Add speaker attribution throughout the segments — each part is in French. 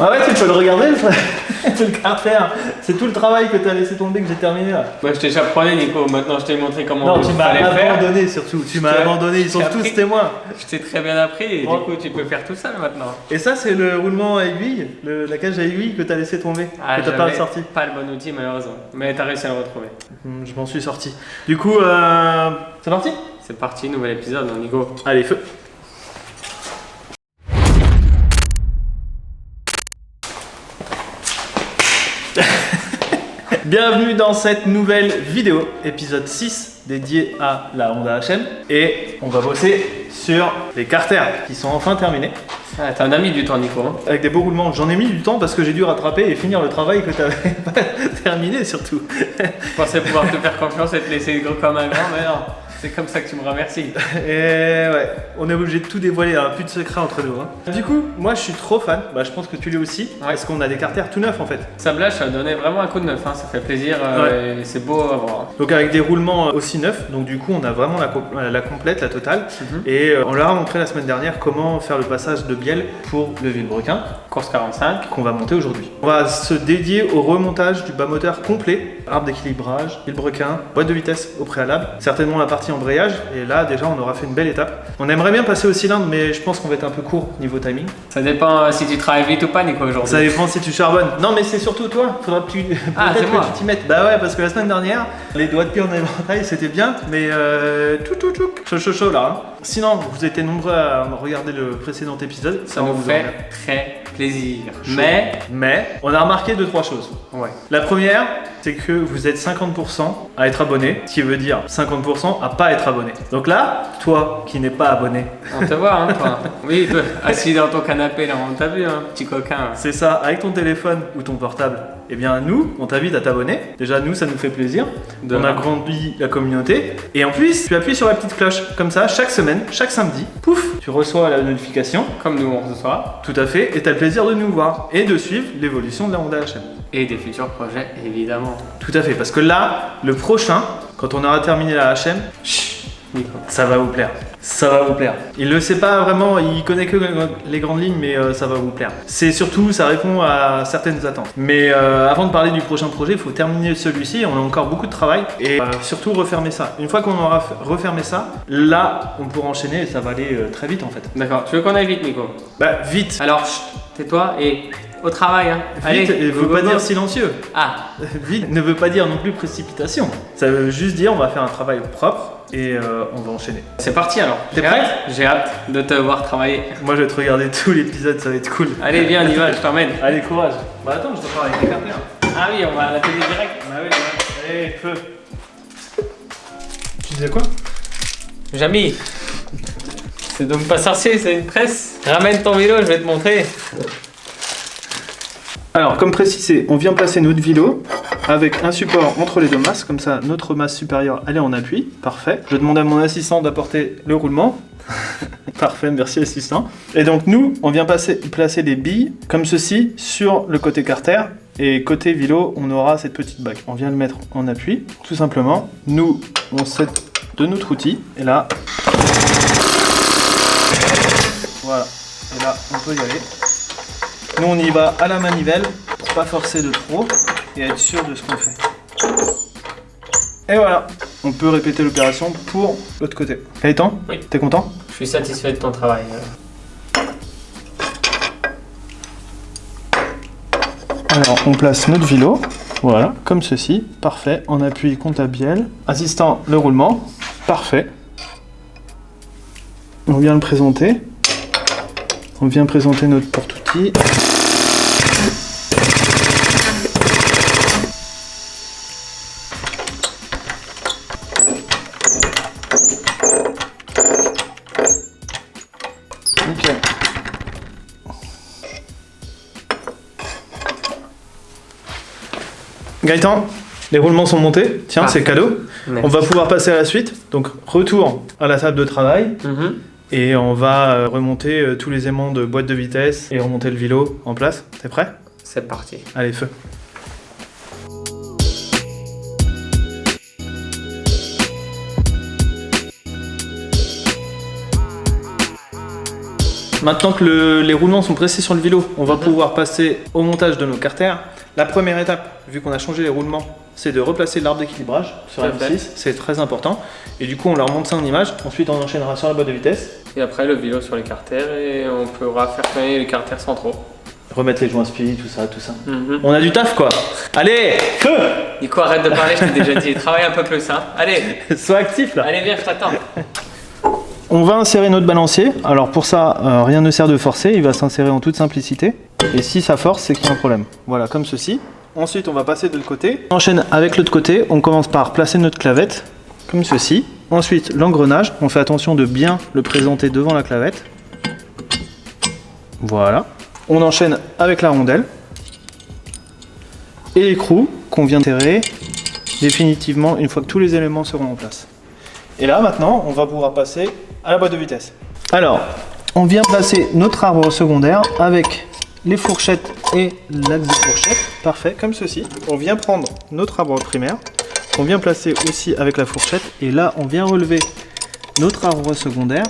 Speaker 1: Ah ouais, tu peux le regarder, le carter. C'est tout le travail que t'as laissé tomber que j'ai terminé là.
Speaker 2: Moi je t'ai déjà appris Nico, maintenant je t'ai montré comment
Speaker 1: Non, tu m'as
Speaker 2: fallait faire.
Speaker 1: abandonné surtout, tu m'as abandonné, ils sont tous témoins.
Speaker 2: Je t'ai très bien appris et
Speaker 1: Bon.
Speaker 2: du coup tu peux faire tout seul maintenant.
Speaker 1: Et ça c'est le roulement à aiguille, la cage à aiguille que t'as laissé tomber, que t'as pas
Speaker 2: j'avais
Speaker 1: sorti.
Speaker 2: Pas le bon outil malheureusement, mais t'as réussi à le retrouver.
Speaker 1: Je m'en suis sorti. Du coup, c'est parti?
Speaker 2: C'est parti, nouvel épisode, Nico.
Speaker 1: Allez, feu. Bienvenue dans cette nouvelle vidéo, épisode 6, dédié à la Honda HM. Et on va bosser sur les carters qui sont enfin terminés.
Speaker 2: Ah, t'en as mis du temps, Nico.
Speaker 1: Avec des beaux roulements. J'en ai mis du temps parce que j'ai dû rattraper et finir le travail que tu avais pas terminé surtout.
Speaker 2: Je pensais pouvoir te faire confiance et te laisser gros comme un grand, mais non. C'est comme ça que tu me remercies.
Speaker 1: Et ouais, on est obligé de tout dévoiler, hein, plus de secret entre nous. Hein. Du coup, moi je suis trop fan, je pense que tu l'es aussi, parce qu'on a des carters tout neufs en fait.
Speaker 2: Sablage, ça a donné vraiment un coup de neuf, hein. Ça fait plaisir et c'est beau à voir.
Speaker 1: Donc avec des roulements aussi neufs, donc du coup on a vraiment la complète, la totale. Et on leur a montré la semaine dernière comment faire le passage de bielle pour le vilebrequin.
Speaker 2: Course 45.
Speaker 1: Qu'on va monter aujourd'hui. On va se dédier au remontage du bas moteur complet, arbre d'équilibrage, vilebrequin, boîte de vitesse au préalable, certainement la partie embrayage, et là déjà on aura fait une belle étape. On aimerait bien passer au cylindre, mais je pense qu'on va être un peu court niveau timing.
Speaker 2: Ça dépend si tu travailles vite ou pas, Nico, aujourd'hui.
Speaker 1: Ça dépend si tu charbonnes. Non, mais c'est surtout toi, faudra que tu peut-être que tu t'y mettes. Bah ouais, parce que la semaine dernière, les doigts de pied en éventail c'était bien, mais chaud là. Hein. Sinon, vous étiez nombreux à regarder le précédent épisode.
Speaker 2: Ça nous fait très plaisir.
Speaker 1: Chaud. Mais on a remarqué 2-3 choses.
Speaker 2: Ouais.
Speaker 1: La première, c'est que vous êtes 50% à être abonné, ce qui veut dire 50% à pas être abonné. Donc là, toi qui n'es pas abonné.
Speaker 2: On te voit, hein, toi. Oui, toi, assis dans ton canapé, là, on t'a vu, hein, petit coquin.
Speaker 1: C'est ça, avec ton téléphone ou ton portable. Eh bien, nous, on t'invite à t'abonner. Déjà, nous, ça nous fait plaisir. On a grandi la communauté. Et en plus, tu appuies sur la petite cloche. Comme ça, chaque semaine, chaque samedi, pouf, tu reçois la notification.
Speaker 2: Comme nous, on reçoit.
Speaker 1: Tout à fait. Et tu as le plaisir de nous voir et de suivre l'évolution de la Honda HM.
Speaker 2: Et des futurs projets, évidemment.
Speaker 1: Tout à fait. Parce que là, le prochain, quand on aura terminé la HM, ça va vous plaire. Ça va vous plaire. Il le sait pas vraiment, il connaît que les grandes lignes, mais ça va vous plaire. C'est surtout, ça répond à certaines attentes. Mais avant de parler du prochain projet, il faut terminer celui-ci. On a encore beaucoup de travail et surtout refermer ça. Une fois qu'on aura refermé ça, là, on pourra enchaîner et ça va aller très vite en fait.
Speaker 2: D'accord. Tu veux qu'on aille vite, Nico?
Speaker 1: Bah vite.
Speaker 2: Alors, tais-toi et au travail. Hein.
Speaker 1: Vite ne veut pas dire silencieux.
Speaker 2: Ah.
Speaker 1: Vite ne veut pas dire non plus précipitation. Ça veut juste dire on va faire un travail propre. Et on va enchaîner.
Speaker 2: C'est parti alors.
Speaker 1: T'es prêt?
Speaker 2: J'ai hâte de te voir travailler.
Speaker 1: Moi je vais te regarder tout l'épisode, ça va être cool.
Speaker 2: Allez viens, on y va, je t'emmène.
Speaker 1: Allez, courage. Bah attends, je dois parler avec les carters.
Speaker 2: Ah oui, on va à la télé direct.
Speaker 1: Bah oui, allez, feu. Tu disais quoi?
Speaker 2: Jamy, c'est donc pas sorcier, c'est une presse. Ramène ton vélo, je vais te montrer.
Speaker 1: Alors, comme précisé, on vient placer notre vélo avec un support entre les deux masses, comme ça notre masse supérieure elle est en appui, parfait. Je demande à mon assistant d'apporter le roulement. Parfait, merci assistant. Et donc nous, on vient placer les billes comme ceci sur le côté carter. Et côté vélo, on aura cette petite bague. On vient le mettre en appui, tout simplement. Nous, on set de notre outil, et là... Voilà, et là, on peut y aller. Nous, on y va à la manivelle, pour pas forcer de trop, et être sûr de ce qu'on fait. Et voilà, on peut répéter l'opération pour l'autre côté. Gaëtan,
Speaker 2: oui.
Speaker 1: T'es content?
Speaker 2: Je suis satisfait de ton travail.
Speaker 1: Alors, on place notre vélo, voilà, comme ceci, parfait, en appui contre la bielle. Assistant, le roulement, parfait. On vient le présenter. On vient présenter notre porte-outil. Nickel. Gaëtan, les roulements sont montés. Tiens, c'est cadeau. Merci. On va pouvoir passer à la suite. Donc, retour à la table de travail. Et on va remonter tous les aimants de boîte de vitesse et remonter le vélo en place. T'es prêt?
Speaker 2: C'est parti.
Speaker 1: Allez, feu. Maintenant que les roulements sont pressés sur le vélo, on va pouvoir passer au montage de nos carters. La première étape, vu qu'on a changé les roulements, c'est de replacer l'arbre d'équilibrage sur M6, c'est très important. Et du coup, on leur monte ça en image, ensuite on enchaînera sur la boîte de vitesse.
Speaker 2: Et après, le vélo sur les carters et on pourra faire tourner les carters centraux.
Speaker 1: Remettre les joints spi, tout ça. On a du taf quoi. Allez, feu!
Speaker 2: Nico, arrête de parler, je t'ai déjà dit. Travaille un peu plus, hein. Allez,
Speaker 1: sois actif là.
Speaker 2: allez, viens, je t'attends.
Speaker 1: On va insérer notre balancier. Alors pour ça, rien ne sert de forcer, il va s'insérer en toute simplicité. Et si ça force, c'est qu'il y a un problème. Voilà, comme ceci. Ensuite, on va passer de l'autre côté. On enchaîne avec l'autre côté. On commence par placer notre clavette, comme ceci. Ensuite, l'engrenage. On fait attention de bien le présenter devant la clavette. Voilà. On enchaîne avec la rondelle. Et l'écrou qu'on vient serrer définitivement une fois que tous les éléments seront en place. Et là, maintenant, on va pouvoir passer à la boîte de vitesse. Alors, on vient placer notre arbre secondaire avec les fourchettes et l'axe de fourchette. Parfait, comme ceci. On vient prendre notre arbre primaire, on vient placer aussi avec la fourchette. Et là, on vient relever notre arbre secondaire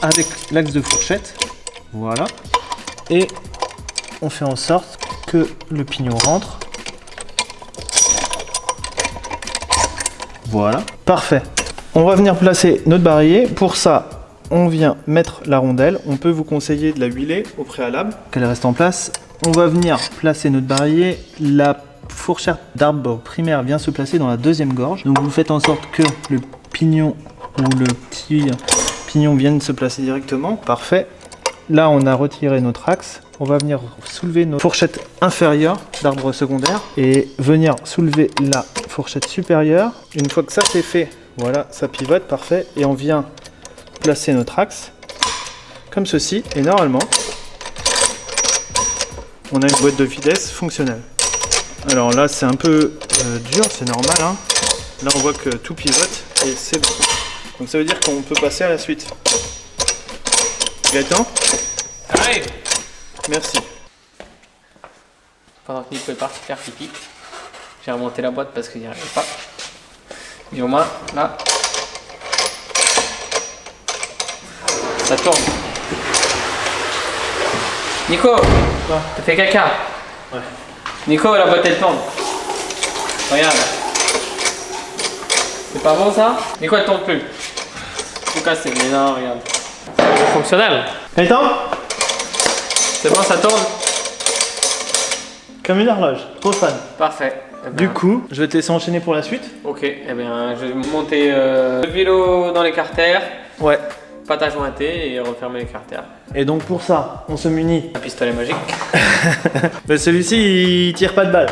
Speaker 1: avec l'axe de fourchette. Voilà. Et on fait en sorte que le pignon rentre. Voilà. Parfait. On va venir placer notre barillet. Pour ça, on vient mettre la rondelle. On peut vous conseiller de la huiler au préalable, qu'elle reste en place. On va venir placer notre barillet. La fourchette d'arbre primaire vient se placer dans la deuxième gorge. Donc vous faites en sorte que le pignon ou le petit pignon vienne se placer directement. Parfait. Là, on a retiré notre axe. On va venir soulever nos fourchettes inférieures d'arbre secondaire et venir soulever la fourchette supérieure. Une fois que ça c'est fait, voilà, ça pivote, parfait. Et on vient placer notre axe comme ceci. Et normalement, on a une boîte de vitesse fonctionnelle. Alors là, c'est un peu dur, c'est normal, hein. Là, on voit que tout pivote et c'est bon. Donc ça veut dire qu'on peut passer à la suite. Gaëtan ?
Speaker 2: Allez.
Speaker 1: Merci.
Speaker 2: Pendant que Nico est parti faire pipi, j'ai remonté la boîte parce qu'il n'y arrivait pas. Et au moins, là, ça tourne. Nico, t'as fait caca.
Speaker 1: Ouais.
Speaker 2: Nico, la boîte elle tourne. Regarde. C'est pas bon ça? Nico, elle tourne plus. Tout cassé, mais non, regarde. C'est fonctionnel.
Speaker 1: Gaëtan ?
Speaker 2: C'est bon, ça tourne?
Speaker 1: Comme une horloge, trop fan.
Speaker 2: Parfait. Eh ben,
Speaker 1: Du coup, je vais te laisser enchaîner pour la suite.
Speaker 2: ok, eh bien, je vais monter le vélo dans les carters,
Speaker 1: Ouais.
Speaker 2: pâte à jointer et refermer les carters.
Speaker 1: Et donc pour ça, on se munit.
Speaker 2: Un pistolet magique.
Speaker 1: Mais celui-ci, il tire pas de balle.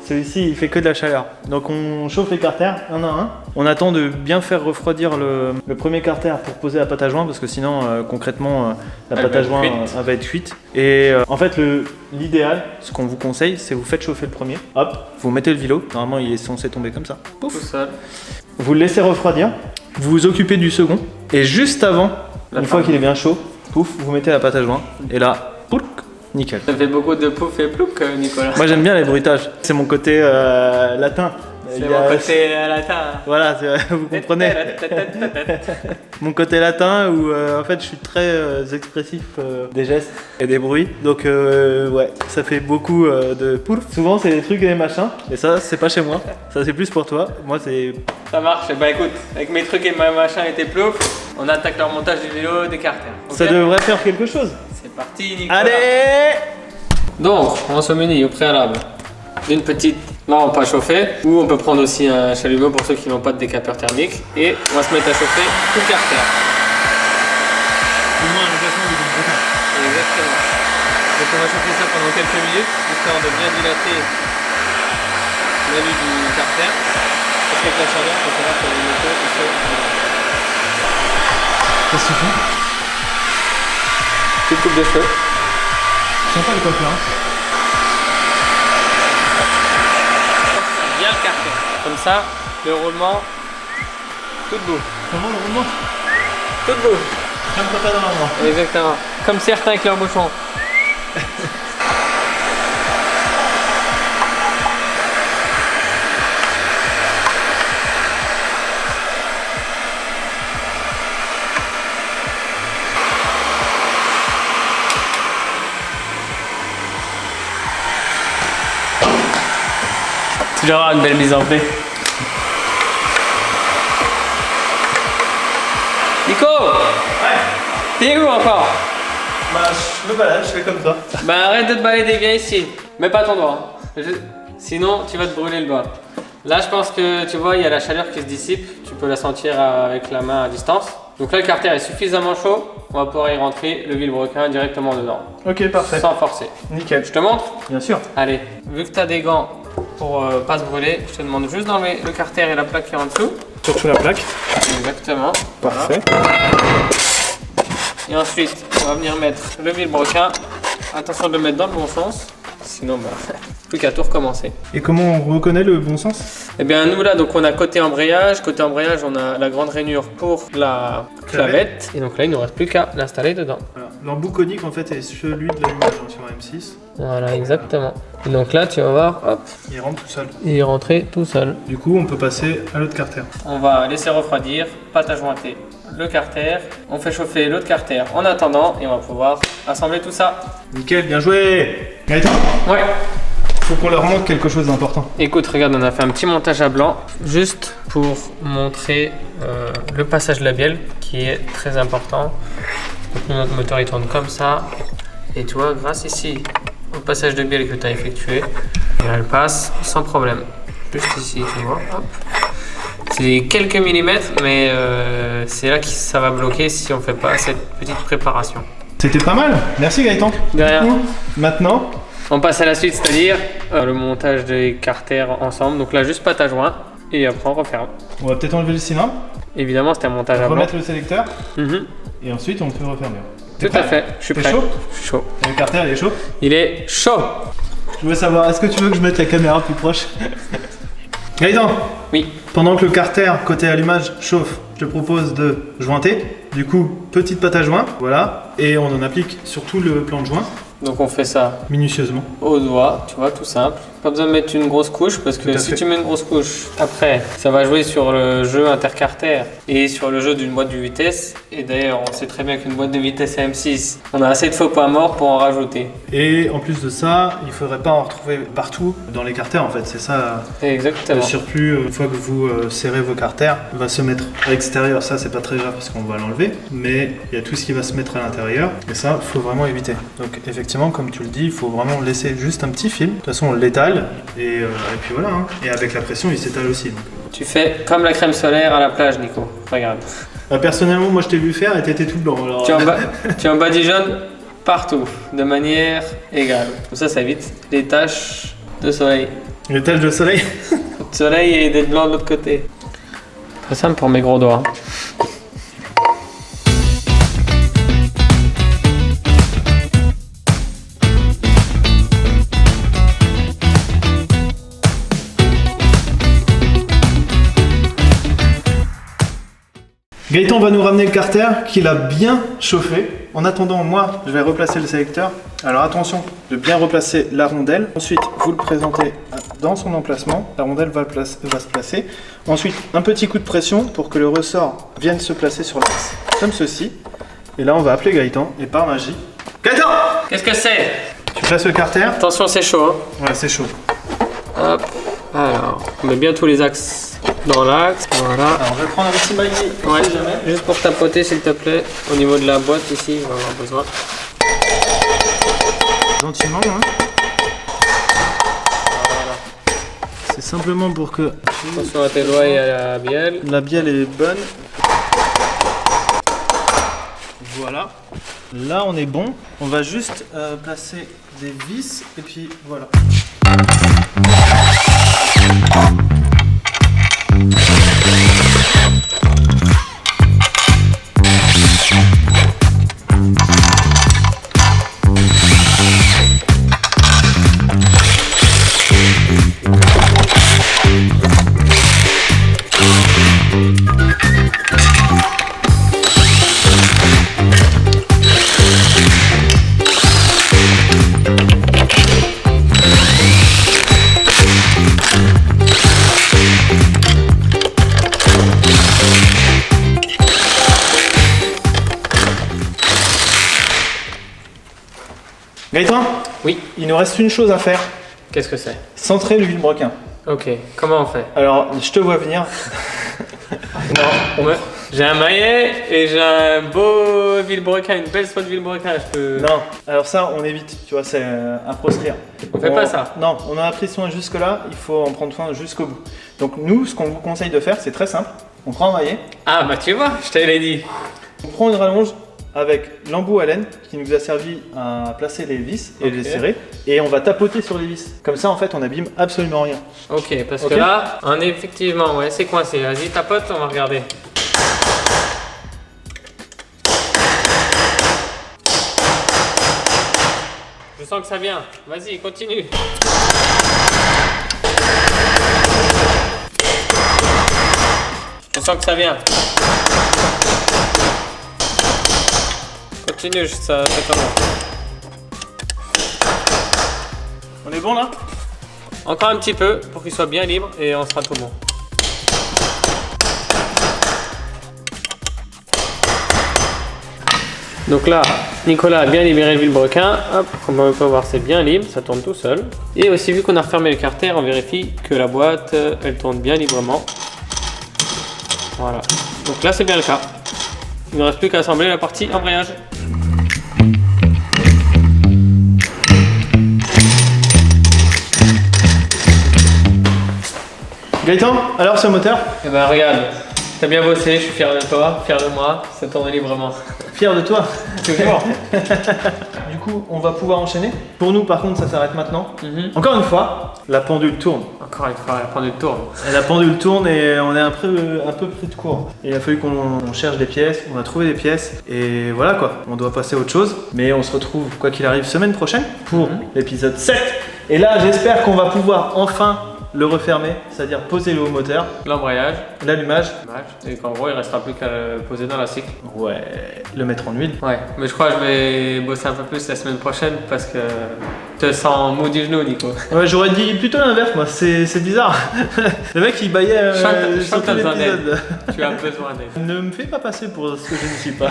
Speaker 1: Celui-ci, il fait que de la chaleur. Donc on chauffe les carters un à un. On attend de bien faire refroidir le premier carter pour poser la pâte à joint parce que sinon, concrètement, la
Speaker 2: Elle
Speaker 1: pâte
Speaker 2: va
Speaker 1: à
Speaker 2: être
Speaker 1: joint
Speaker 2: cuite.
Speaker 1: elle va être cuite. Et en fait, l'idéal, ce qu'on vous conseille, c'est vous faites chauffer le premier. Hop, vous mettez le vélo. Normalement, il est censé tomber comme ça.
Speaker 2: Tout seul.
Speaker 1: Vous le laissez refroidir. Vous vous occupez du second. Et juste avant,
Speaker 2: La
Speaker 1: une fois
Speaker 2: fin.
Speaker 1: qu'il est bien chaud, pouf, vous mettez la pâte à joint. Et là, pouf, nickel.
Speaker 2: Ça fait beaucoup de pouf et plouc, Nicolas.
Speaker 1: Moi j'aime bien les bruitages, c'est mon côté latin.
Speaker 2: C'est
Speaker 1: Il y
Speaker 2: mon
Speaker 1: a-
Speaker 2: côté latin.
Speaker 1: Voilà, vous comprenez. Mon côté latin où en fait je suis très expressif des gestes et des bruits. Donc ouais, ça fait beaucoup de pouf. Souvent c'est des trucs et des machins. Et ça c'est pas chez moi, ça c'est plus pour toi. Moi c'est...
Speaker 2: Ça marche. Bah écoute, avec mes trucs et ma machin et tes ploufs, on attaque leur montage du vélo des carters. Ok.
Speaker 1: Ça devrait faire quelque chose.
Speaker 2: C'est parti, Nicolas.
Speaker 1: Allez.
Speaker 2: Donc, on se munit au préalable d'une petite lampe à chauffer, ou on peut prendre aussi un chalumeau pour ceux qui n'ont pas de décapeur thermique, et on va se mettre à chauffer tout le carter. Exactement. Donc on va chauffer ça pendant quelques minutes, histoire de bien dilater la vue du carter, parce qu'avec la chaleur, il faut savoir que les motos ils sont...
Speaker 1: Qu'est-ce que tu fais?
Speaker 2: Petite coupe de feu.
Speaker 1: Sympa le copain.
Speaker 2: Bien le carter. Comme ça, le roulement, tout debout.
Speaker 1: Comment le roulement?
Speaker 2: Tout debout.
Speaker 1: Comme papa dans la main.
Speaker 2: Exactement. Comme certains avec leur bouchon. Tu dois avoir une belle mise en paix. Nico!
Speaker 1: Ouais.
Speaker 2: T'es où encore?
Speaker 1: Bah, je me balade, je fais comme toi.
Speaker 2: Bah arrête de te balader, viens ici. Mets pas ton doigt. Sinon, tu vas te brûler le doigt. Là, je pense que tu vois, il y a la chaleur qui se dissipe. Tu peux la sentir avec la main à distance. Donc là, le carter est suffisamment chaud. On va pouvoir y rentrer le vilebrequin directement dedans.
Speaker 1: Ok, parfait.
Speaker 2: Sans forcer.
Speaker 1: Nickel.
Speaker 2: Je te montre?
Speaker 1: Bien sûr.
Speaker 2: Allez, vu que tu as des gants pour pas se brûler, je te demande juste d'enlever le carter et la plaque qui est en dessous.
Speaker 1: Surtout la plaque.
Speaker 2: Exactement.
Speaker 1: Parfait.
Speaker 2: Et ensuite, on va venir mettre le vilebrequin. Attention de le mettre dans le bon sens. Sinon, bah, plus qu'à tout recommencer.
Speaker 1: Et comment on reconnaît le bon sens?
Speaker 2: Eh bien, nous là, donc on a côté embrayage. Côté embrayage, on a la grande rainure pour la clavette. Et donc là, il ne nous reste plus qu'à l'installer dedans.
Speaker 1: L'embout conique en fait est celui de l'allumage sur M6.
Speaker 2: Voilà, exactement. Et donc là, tu vas voir, hop,
Speaker 1: Il rentre tout seul.
Speaker 2: il est rentré tout seul.
Speaker 1: Du coup, on peut passer à l'autre carter.
Speaker 2: On va laisser refroidir, pâte à jointer le carter. On fait chauffer l'autre carter en attendant et on va pouvoir assembler tout ça.
Speaker 1: Nickel, bien joué. Gaëtan,
Speaker 2: Ouais.
Speaker 1: faut qu'on leur montre quelque chose d'important.
Speaker 2: Écoute, regarde, on a fait un petit montage à blanc juste pour montrer le passage de la bielle qui est très important. Donc notre moteur il tourne comme ça et tu vois, grâce ici au passage de bielle que tu as effectué, elle passe sans problème. Juste ici, tu vois, hop. C'est quelques millimètres, mais c'est là que ça va bloquer si on ne fait pas cette petite préparation.
Speaker 1: C'était pas mal. Merci Gaëtan.
Speaker 2: De rien.
Speaker 1: Maintenant,
Speaker 2: On passe à la suite, c'est-à-dire le montage des carters ensemble. Donc là, juste pâte à joint et après on referme.
Speaker 1: on va peut-être enlever le cylindre,
Speaker 2: Évidemment, c'était un montage à blanc.
Speaker 1: remettre le sélecteur
Speaker 2: Mhm.
Speaker 1: et ensuite on peut refermer.
Speaker 2: Tout à fait, je suis
Speaker 1: T'es
Speaker 2: prêt.
Speaker 1: chaud?
Speaker 2: Je suis chaud.
Speaker 1: Le carter il est chaud.
Speaker 2: Il est chaud.
Speaker 1: Je voulais savoir, est-ce que tu veux que je mette la caméra plus proche? Gaëtan,
Speaker 2: Oui.
Speaker 1: pendant que le carter côté allumage chauffe, je te propose de jointer. Du coup, petite pâte à joint, voilà, et on en applique sur tout le plan de joint,
Speaker 2: Donc on fait ça
Speaker 1: minutieusement.
Speaker 2: au doigt, tu vois, tout simple. Pas besoin de mettre une grosse couche parce que
Speaker 1: Tout à
Speaker 2: si
Speaker 1: fait.
Speaker 2: tu mets une grosse couche, après, ça va jouer sur le jeu intercarter et sur le jeu d'une boîte de vitesse. Et d'ailleurs, on sait très bien qu'une boîte de vitesse M6, on a assez de faux pas morts pour en rajouter.
Speaker 1: Et en plus de ça, il faudrait pas en retrouver partout dans les carters en fait, c'est ça. Le
Speaker 2: Exactement.
Speaker 1: surplus, une fois que vous serrez vos carters, va se mettre à l'extérieur. Ça, c'est pas très grave parce qu'on va l'enlever, mais il y a tout ce qui va se mettre à l'intérieur. Et ça, faut vraiment éviter. Donc, effectivement, comme tu le dis, il faut vraiment laisser juste un petit film. De toute façon, on l'étale et puis voilà. Hein. Et avec la pression, il s'étale aussi. Donc.
Speaker 2: Tu fais comme la crème solaire à la plage, Nico. Regarde.
Speaker 1: Personnellement, moi, je t'ai vu faire et t'étais tout blanc. Alors,
Speaker 2: Tu en badigeonnes partout, de manière égale. Comme ça évite les taches de soleil.
Speaker 1: les taches de soleil.
Speaker 2: De soleil et d'être blanc de l'autre côté. Très simple pour mes gros doigts.
Speaker 1: Gaëtan va nous ramener le carter qu'il a bien chauffé. En attendant, moi, je vais replacer le sélecteur. Alors attention de bien replacer la rondelle. Ensuite, vous le présentez dans son emplacement. La rondelle va se placer. Ensuite, un petit coup de pression pour que le ressort vienne se placer sur l'axe. Comme ceci. Et là, on va appeler Gaëtan. Et par magie... Gaëtan!
Speaker 2: Qu'est-ce que c'est?
Speaker 1: Tu places le carter.
Speaker 2: Attention, c'est chaud.
Speaker 1: Ouais, c'est chaud.
Speaker 2: Hop. Alors, on met bien tous les axes dans l'axe. Voilà.
Speaker 1: Alors, je vais prendre un petit maillet.
Speaker 2: Ouais, juste pour tapoter, s'il te plaît, au niveau de la boîte ici, on va avoir besoin.
Speaker 1: Gentiment, hein. C'est simplement pour que
Speaker 2: Attention à tes doigts et à la bielle.
Speaker 1: la bielle est bonne. Voilà. Là, on est bon. On va juste placer des vis et puis voilà. Gaëtan,
Speaker 2: Oui.
Speaker 1: il nous reste une chose à faire.
Speaker 2: Qu'est-ce que c'est?
Speaker 1: Centrer le vilebrequin.
Speaker 2: Ok, comment on fait?
Speaker 1: Alors, je te vois venir. Non,
Speaker 2: Ouais. J'ai un maillet et j'ai un beau vilebrequin, une belle spot vilebrequin. Je peux...
Speaker 1: non, alors ça, on évite, tu vois, c'est un proscrire.
Speaker 2: On fait pas ça.
Speaker 1: Non, on en a pris soin jusque-là, il faut en prendre soin jusqu'au bout. Donc nous, ce qu'on vous conseille de faire, c'est très simple. On prend un maillet,
Speaker 2: Ah bah tu vois, je te l'ai dit.
Speaker 1: on prend une rallonge avec l'embout à laine qui nous a servi à placer les vis et les serrer, et on va tapoter sur les vis. Comme ça, en fait, on abîme absolument rien.
Speaker 2: Ok, parce que là, on est effectivement, ouais, c'est coincé. Vas-y, tapote, on va regarder. Je sens que ça vient. Vas-y, continue. Je sens que ça vient. Continue, ça commence.
Speaker 1: On est bon là?
Speaker 2: Encore un petit peu pour qu'il soit bien libre et on sera tout bon. Donc là, Nicolas a bien libéré le vilebrequin. Hop, comme on peut voir, c'est bien libre, ça tourne tout seul. Et aussi, vu qu'on a refermé le carter, on vérifie que la boîte, elle tourne bien librement. Voilà. Donc là, c'est bien le cas. Il ne reste plus qu'à assembler la partie embrayage.
Speaker 1: Gaëtan, alors ce moteur?
Speaker 2: Eh ben regarde, t'as bien bossé, je suis fier de toi, fier de moi, ça tourne librement.
Speaker 1: Fier de toi.
Speaker 2: Toujours.
Speaker 1: Du coup, on va pouvoir enchaîner. Pour nous, par contre, ça s'arrête maintenant. Encore une fois, la pendule tourne.
Speaker 2: Encore une fois, la pendule tourne.
Speaker 1: Et la pendule tourne et on est un peu pris de court. Et il a fallu qu'on cherche des pièces, on a trouvé des pièces et voilà quoi. On doit passer à autre chose. Mais on se retrouve, quoi qu'il arrive, semaine prochaine pour l'épisode 7. Et là, j'espère qu'on va pouvoir enfin le refermer, c'est-à-dire poser le haut moteur,
Speaker 2: L'embrayage,
Speaker 1: l'allumage,
Speaker 2: et qu'en gros il restera plus qu'à le poser dans la cycle.
Speaker 1: ouais, le mettre en huile.
Speaker 2: Ouais, mais je crois que je vais bosser un peu plus la semaine prochaine parce que je te sens mou du genou, Nico.
Speaker 1: Ouais, j'aurais dit plutôt l'inverse, moi, c'est bizarre. Le mec il baillait
Speaker 2: Je
Speaker 1: sur
Speaker 2: sens que
Speaker 1: tout
Speaker 2: t'as besoin d'aide.
Speaker 1: l'épisode.
Speaker 2: Tu as besoin d'aide.
Speaker 1: Ne me fais pas passer pour ce que je ne suis pas.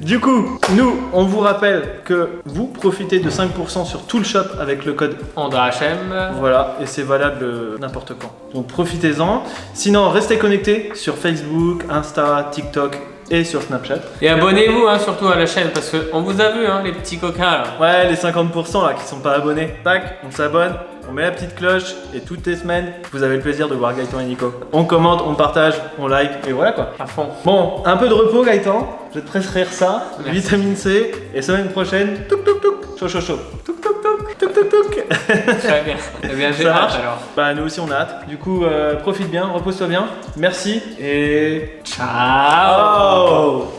Speaker 1: Du coup, nous, on vous rappelle que vous profitez de 5% sur tout le shop avec le code.
Speaker 2: Honda HM.
Speaker 1: Voilà, et c'est valable n'importe quand. Donc profitez-en. Sinon, restez connectés sur Facebook, Insta, TikTok et sur Snapchat.
Speaker 2: Et abonnez-vous surtout à la chaîne parce qu'on vous a vu, les petits coquins là.
Speaker 1: Ouais, les 50% là qui sont pas abonnés. Tac, on s'abonne, on met la petite cloche et toutes les semaines, vous avez le plaisir de voir Gaëtan et Nico. On commente, on partage, on like et voilà quoi.
Speaker 2: À fond.
Speaker 1: Bon, un peu de repos Gaëtan, je vais te prescrire ça,
Speaker 2: Merci.
Speaker 1: vitamine C, et semaine prochaine, touk touk touk, chaud chaud chaud, touk touk touk, touk touk touk.
Speaker 2: Très bien. Eh bien, j'ai
Speaker 1: Ça
Speaker 2: hâte
Speaker 1: marche.
Speaker 2: alors.
Speaker 1: Bah nous aussi on a hâte. Du coup, profite bien, repose-toi bien. Merci et
Speaker 2: Ciao.
Speaker 1: ciao.